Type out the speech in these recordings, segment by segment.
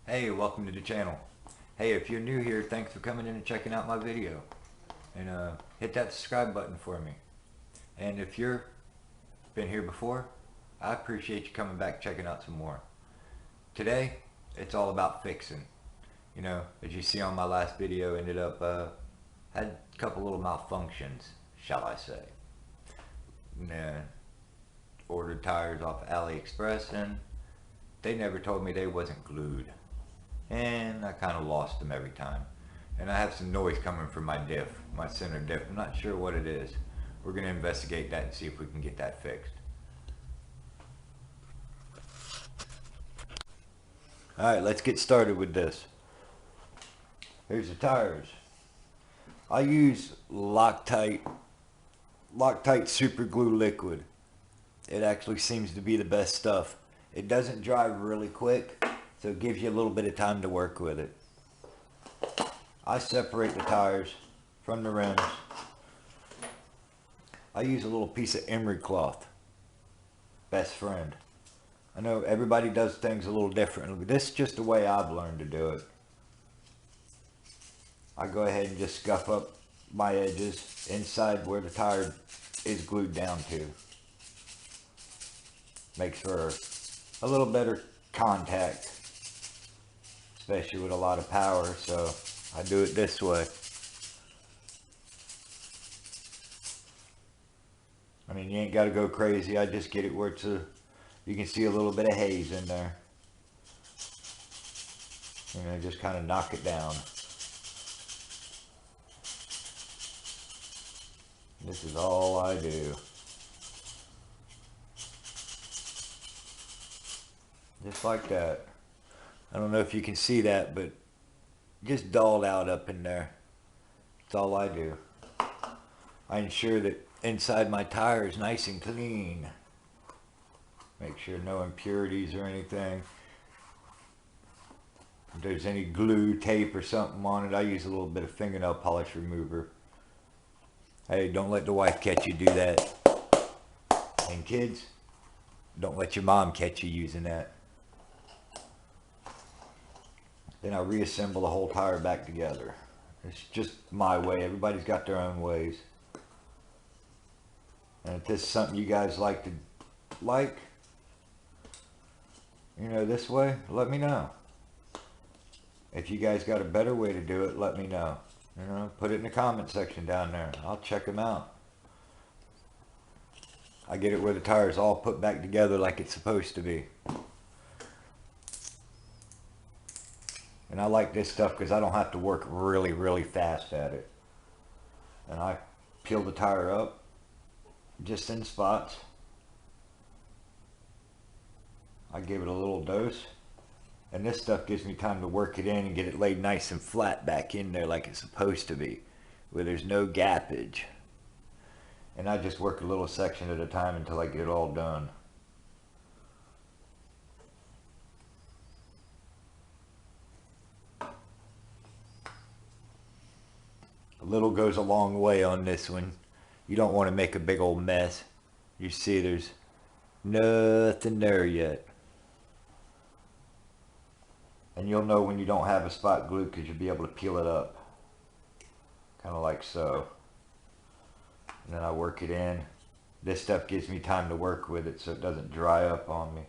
Hey, welcome to the channel. Hey, if you're new here, thanks for coming in and checking out my video. And hit that subscribe button for me. And if you've been here before, I appreciate you coming back checking out some more. Today, it's all about fixing. You know, as you see on my last video, ended up, had a couple little malfunctions, shall I say. And, ordered tires off AliExpress and they never told me they wasn't glued. And I kind of lost them every time. And I have some noise coming from my diff, my center diff. I'm not sure what it is. We're going to investigate that and see if we can get that fixed. Alright, let's get started with this. Here's the tires. I use Loctite super glue liquid. It actually seems to be the best stuff. It doesn't dry really quick, so it gives you a little bit of time to work with it. I separate the tires from the rims. I use a little piece of emery cloth. Best friend. I know everybody does things a little differently. This is just the way I've learned to do it. I go ahead and just scuff up my edges inside where the tire is glued down to. Makes for a little better contact, especially with a lot of power, so I do it this way. I mean, you ain't got to go crazy. I just get it where it's you can see a little bit of haze in there. You know, just kind of knock it down. This is all I do. Just like that. I don't know if you can see that, but just dulled out up in there. That's all I do. I ensure that inside my tire is nice and clean. Make sure no impurities or anything. If there's any glue, tape or something on it, I use a little bit of fingernail polish remover. Hey, don't let the wife catch you do that. And kids, don't let your mom catch you using that. Then I reassemble the whole tire back together. It's just my way. Everybody's got their own ways. And if this is something you guys like, you know, this way, let me know. If you guys got a better way to do it, let me know. You know, put it in the comment section down there. I'll check them out. I get it where the tire's all put back together like it's supposed to be. And I like this stuff because I don't have to work really, really fast at it. And I peel the tire up just in spots. I give it a little dose. And this stuff gives me time to work it in and get it laid nice and flat back in there like it's supposed to be, where there's no gappage. And I just work a little section at a time until I get it all done. A little goes a long way on this one. You don't want to make a big old mess. You see there's nothing there yet. And you'll know when you don't have a spot glue because you'll be able to peel it up. Kind of like so. And then I work it in. This stuff gives me time to work with it so it doesn't dry up on me.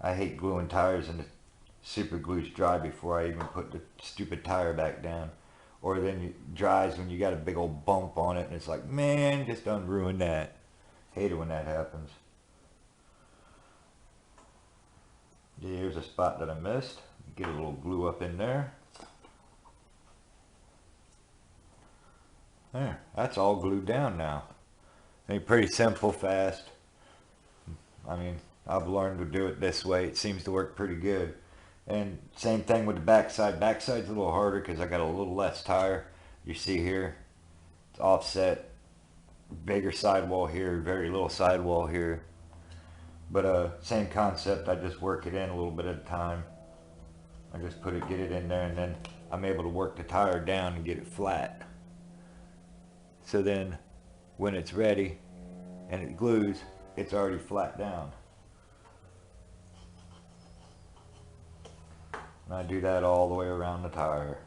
I hate gluing tires and the super glue's dry before I even put the stupid tire back down. Or then it dries when you got a big old bump on it and it's like, man, just done ruin that. Hate it when that happens. Yeah, here's a spot that I missed. Get a little glue up in there. There, that's all glued down now. I mean, pretty simple, fast. I mean, I've learned to do it this way. It seems to work pretty good. And same thing with the backside. Backside's a little harder because I got a little less tire. You see here, it's offset. Bigger sidewall here, very little sidewall here. But same concept. I just work it in a little bit at a time. I just get it in there, and then I'm able to work the tire down and get it flat. So then when it's ready and it glues, it's already flat down. And I do that all the way around the tire.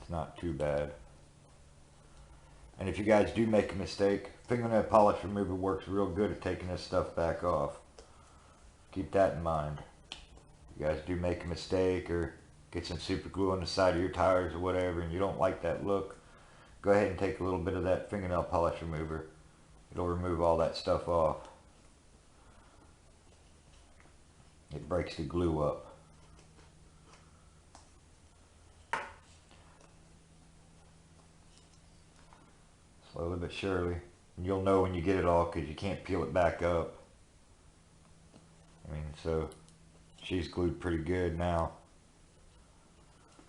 It's not too bad. And if you guys do make a mistake, fingernail polish remover works real good at taking this stuff back off. Keep that in mind. If you guys do make a mistake or get some super glue on the side of your tires or whatever and you don't like that look, go ahead and take a little bit of that fingernail polish remover. It'll remove all that stuff off. It breaks the glue up. Slowly but surely. And you'll know when you get it all because you can't peel it back up. I mean, so she's glued pretty good now.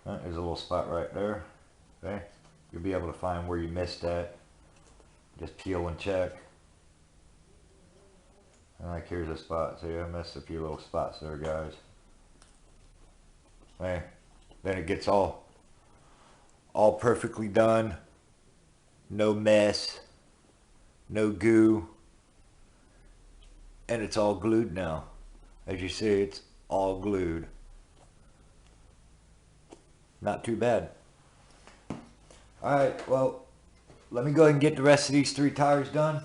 There's a little spot right there. Okay, you'll be able to find where you missed that. Just peel and check. And like here's a spot. See, I missed a few little spots there, guys. Okay, then it gets all perfectly done. No mess, no goo, and it's all glued now. As you see, it's all glued. Not too bad. Alright, well, let me go ahead and get the rest of these 3 tires done,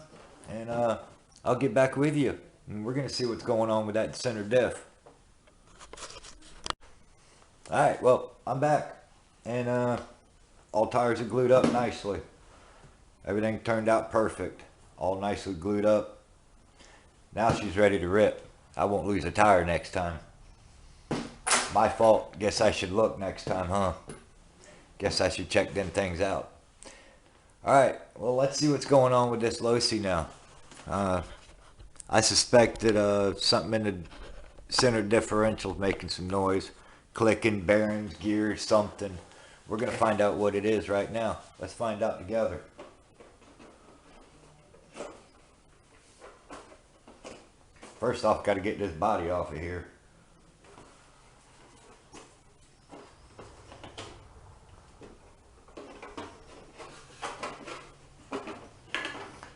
and I'll get back with you. And we're going to see what's going on with that center diff. Alright, well, I'm back, and all tires are glued up nicely. Everything turned out perfect. All nicely glued up. Now she's ready to rip. I won't lose a tire next time. My fault. Guess I should look next time, huh? Guess I should check them things out. Alright, well, let's see what's going on with this Losi now. I suspect that something in the center differential is making some noise. Clicking, bearings, gears, something. We're going to find out what it is right now. Let's find out together. First off, got to get this body off of here.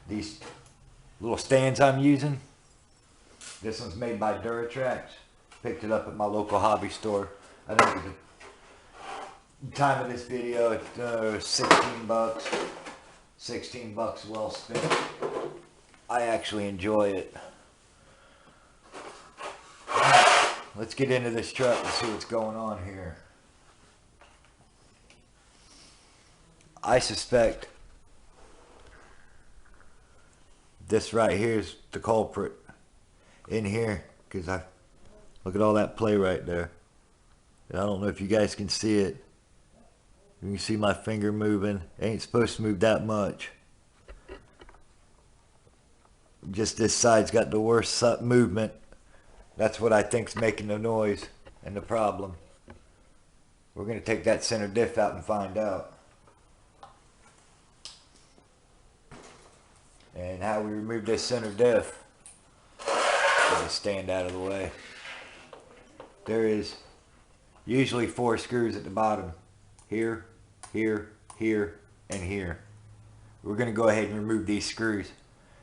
These little stands I'm using, this one's made by Duratrax. Picked it up at my local hobby store. I think at the time of this video, it's 16 bucks. 16 bucks well spent. I actually enjoy it. Let's get into this truck and see what's going on here. I suspect this right here is the culprit in here, because I look at all that play right there. And I don't know if you guys can see it. You can see my finger moving. It ain't supposed to move that much. Just this side's got the worst movement. That's what I think's making the noise and the problem. We're going to take that center diff out and find out. And how we remove this center diff. Just stand out of the way. There is usually 4 screws at the bottom. Here, here, here, and here. We're going to go ahead and remove these screws,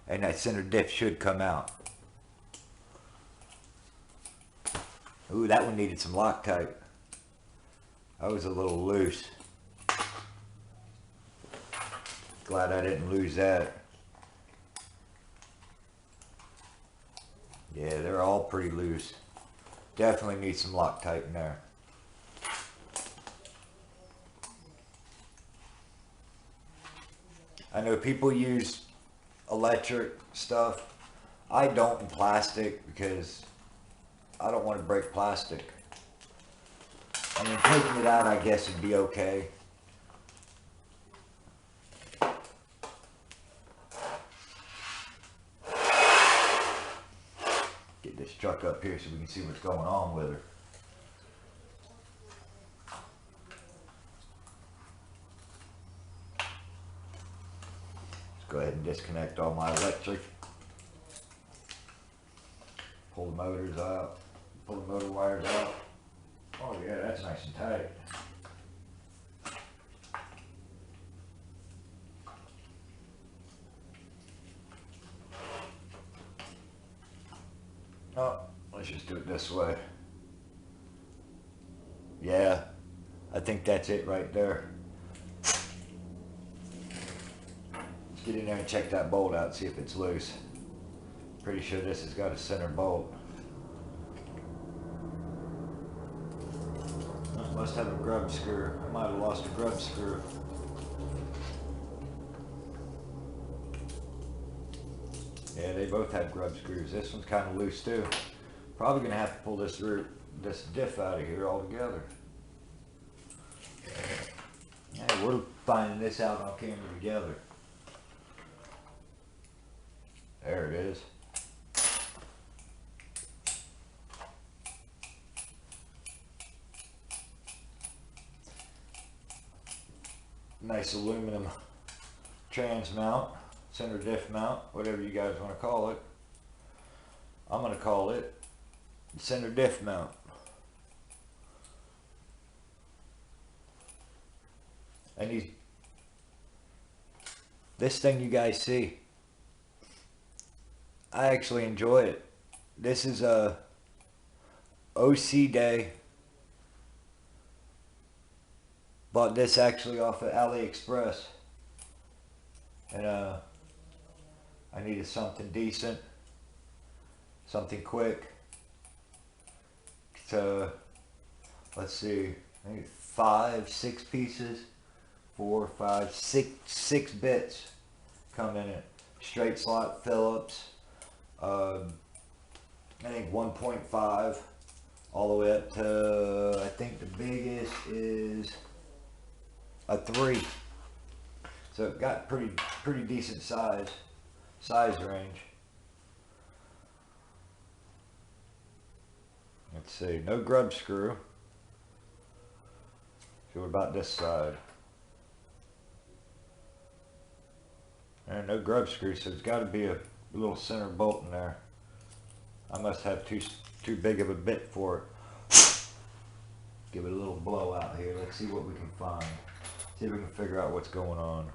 and that center diff should come out. Ooh, that one needed some Loctite. That was a little loose. Glad I didn't lose that. Yeah, they're all pretty loose. Definitely need some Loctite in there. I know people use electric stuff. I don't in plastic because I don't want to break plastic. I mean, taking it out, I guess it'd be okay. Get this truck up here so we can see what's going on with her. Let's go ahead and disconnect all my electric. Pull the motors out. Pull the motor wires out. Oh yeah, that's nice and tight. Oh, let's just do it this way. Yeah, I think that's it right there. Let's get in there and check that bolt out, see if it's loose. Pretty sure this has got a center bolt. Must have a grub screw. I might have lost a grub screw. Yeah, they both have grub screws. This one's kind of loose too. Probably gonna have to pull this diff out of here altogether. Hey, we're finding this out on camera together. There it is. Nice aluminum trans mount, center diff mount, whatever you guys want to call it. I'm going to call it center diff mount. And this thing you guys see, I actually enjoy it. This is a OC Day. Bought this actually off of AliExpress. And I needed something decent, something quick. So let's see, maybe 5, 6 pieces, 4, 5, 6 bits come in it. Straight slot Phillips. I think 1.5 all the way up to, I think the biggest is a 3. So it got pretty decent size range. Let's see, no grub screw. So what about this side? And no grub screw, so it's got to be a little center bolt in there. I must have too big of a bit for it. Give it a little blow out here. Let's see what we can find. See if we can figure out what's going on.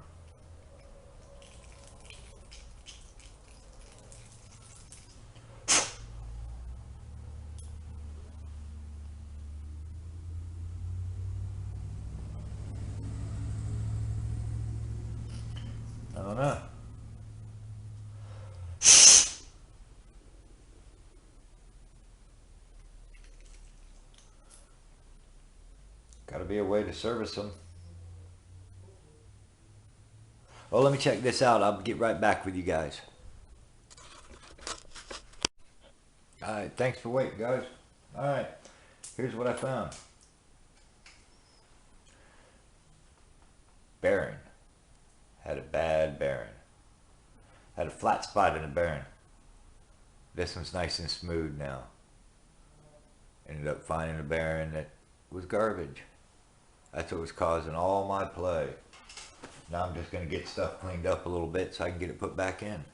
I don't know. Got to be a way to service them. Well, let me check this out. I'll get right back with you guys. Alright, thanks for waiting, guys. Alright, here's what I found. Bearing. Had a bad bearing. Had a flat spot in the bearing. This one's nice and smooth now. Ended up finding a bearing that was garbage. That's what was causing all my play. Now I'm just going to get stuff cleaned up a little bit so I can get it put back in. And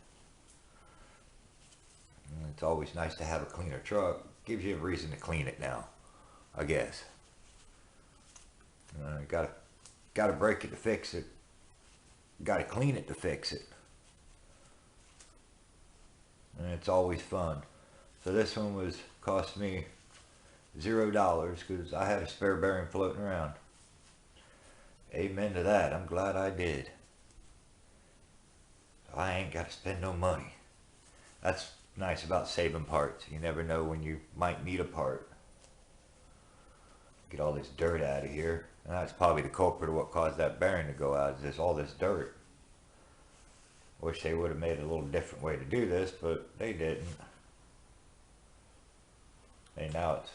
it's always nice to have a cleaner truck. Gives you a reason to clean it now, I guess. Gotta break it to fix it. Gotta clean it to fix it. And it's always fun. So this one cost me $0 because I had a spare bearing floating around. Amen to that. I'm glad I did. I ain't got to spend no money. That's nice about saving parts. You never know when you might need a part. Get all this dirt out of here. And that's probably the culprit of what caused that bearing to go out, is all this dirt. Wish they would have made a little different way to do this, but they didn't. And now it's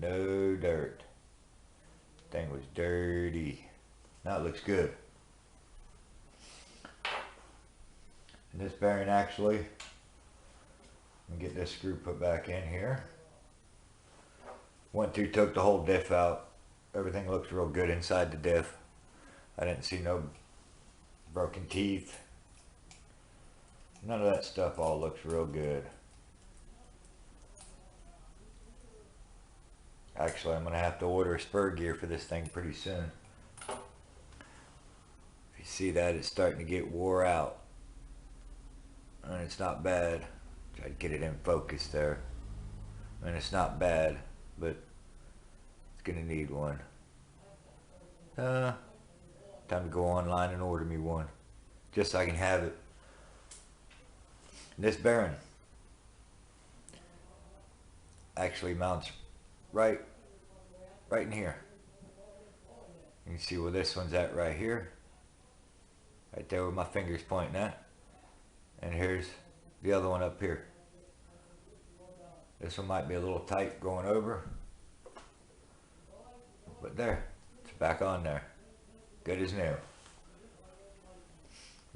no dirt. Thing was dirty. Now it looks good. And this bearing actually, let me get this screw put back in here. Went through, took the whole diff out. Everything looks real good inside the diff. I didn't see no broken teeth. None of that stuff all looks real good. Actually, I'm going to have to order a spur gear for this thing pretty soon. If you see that, it's starting to get wore out. And it's not bad. Try to get it in focus there. and it's not bad, but it's gonna need one. Time to go online and order me one, just so I can have it. This bearing actually mounts right in here. You can see where this one's at right here, right there where my finger's pointing at, and here's the other one up here. This one might be a little tight going over, but there, it's back on there, good as new.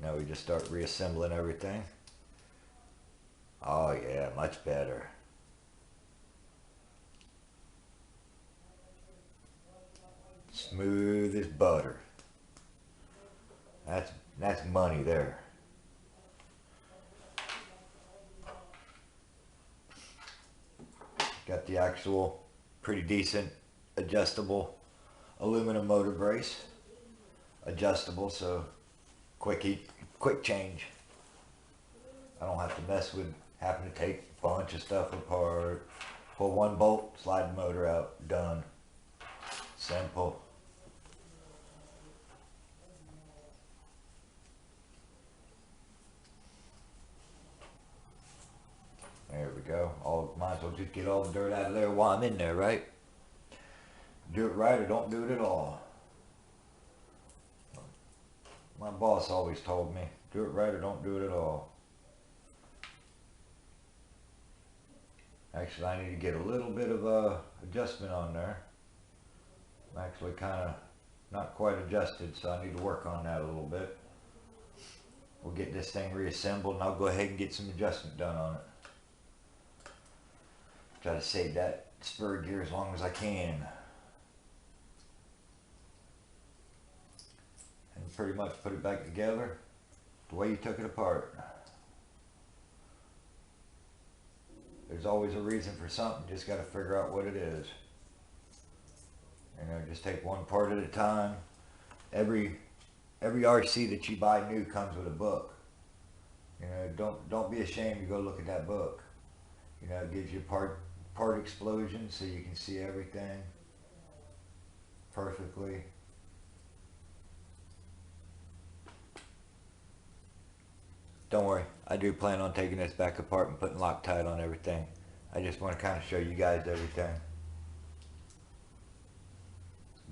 Now we just start reassembling everything. Oh yeah, much better. Smooth as butter. That's money there. Got the actual pretty decent adjustable aluminum motor brace. Adjustable, so quick change. I don't have to mess with having to take a bunch of stuff apart. Pull one bolt, slide the motor out, done. Simple. There we go. Might as well just get all the dirt out of there while I'm in there, right? Do it right or don't do it at all. My boss always told me, do it right or don't do it at all. Actually, I need to get a little bit of adjustment on there. I'm actually kind of not quite adjusted, so I need to work on that a little bit. We'll get this thing reassembled and I'll go ahead and get some adjustment done on it. Try to save that spur gear as long as I can. And pretty much put it back together the way you took it apart. There's always a reason for something, just got to figure out what it is. You know, just take one part at a time. Every RC that you buy new comes with a book. You know, don't be ashamed to go look at that book. You know, it gives you part explosion so you can see everything perfectly. Don't worry, I do plan on taking this back apart and putting Loctite on everything. I just want to kind of show you guys everything.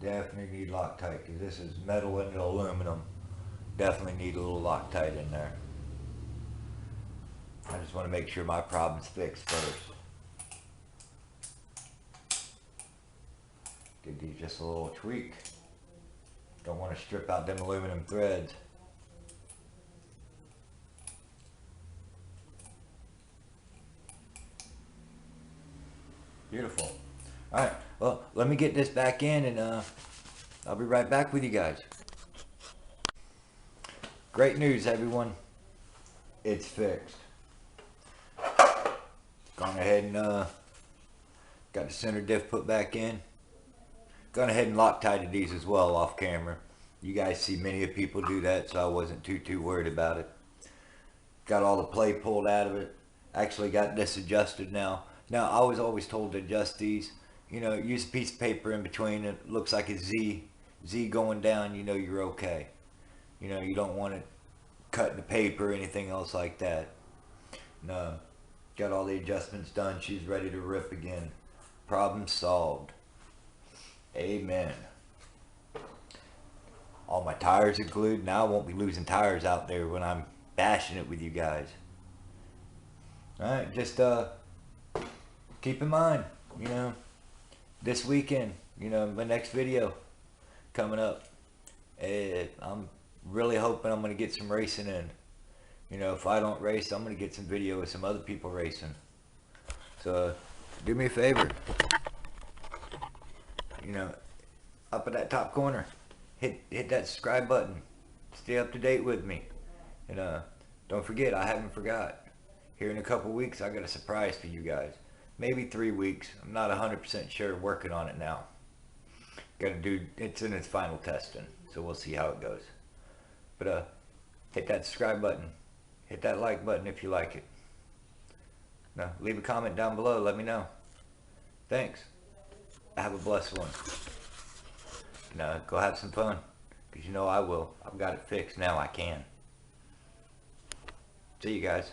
Definitely need Loctite because this is metal and aluminum. Definitely need a little Loctite in there. I just want to make sure my problem's fixed first. Give these just a little tweak. Don't want to strip out them aluminum threads. Beautiful. Alright, well, let me get this back in and I'll be right back with you guys. Great news, everyone. It's fixed. Gone ahead and got the center diff put back in. Gone ahead and Loctited these as well off camera. You guys see many of people do that, so I wasn't too worried about it. Got all the play pulled out of it. Actually got this adjusted now. Now, I was always told to adjust these. You know, use a piece of paper in between. It looks like a Z going down, you know you're okay. You know, you don't want it cutting the paper or anything else like that. No. Got all the adjustments done. She's ready to rip again. Problem solved. Amen. All my tires are glued. Now I won't be losing tires out there when I'm bashing it with you guys. Alright, just keep in mind, you know, this weekend, you know, my next video coming up. I'm really hoping I'm going to get some racing in. You know, if I don't race, I'm going to get some video with some other people racing. So, do me a favor. You know, up at that top corner, hit that subscribe button. Stay up to date with me. And don't forget, I haven't forgot. Here in a couple weeks, I got a surprise for you guys. Maybe 3 weeks. I'm not 100% sure. Working on it now. It's in its final testing, so we'll see how it goes. But hit that subscribe button. Hit that like button if you like it. Now, leave a comment down below. Let me know. Thanks. Have a blessed one. And go have some fun. Because you know I will. I've got it fixed now. I can. See you guys.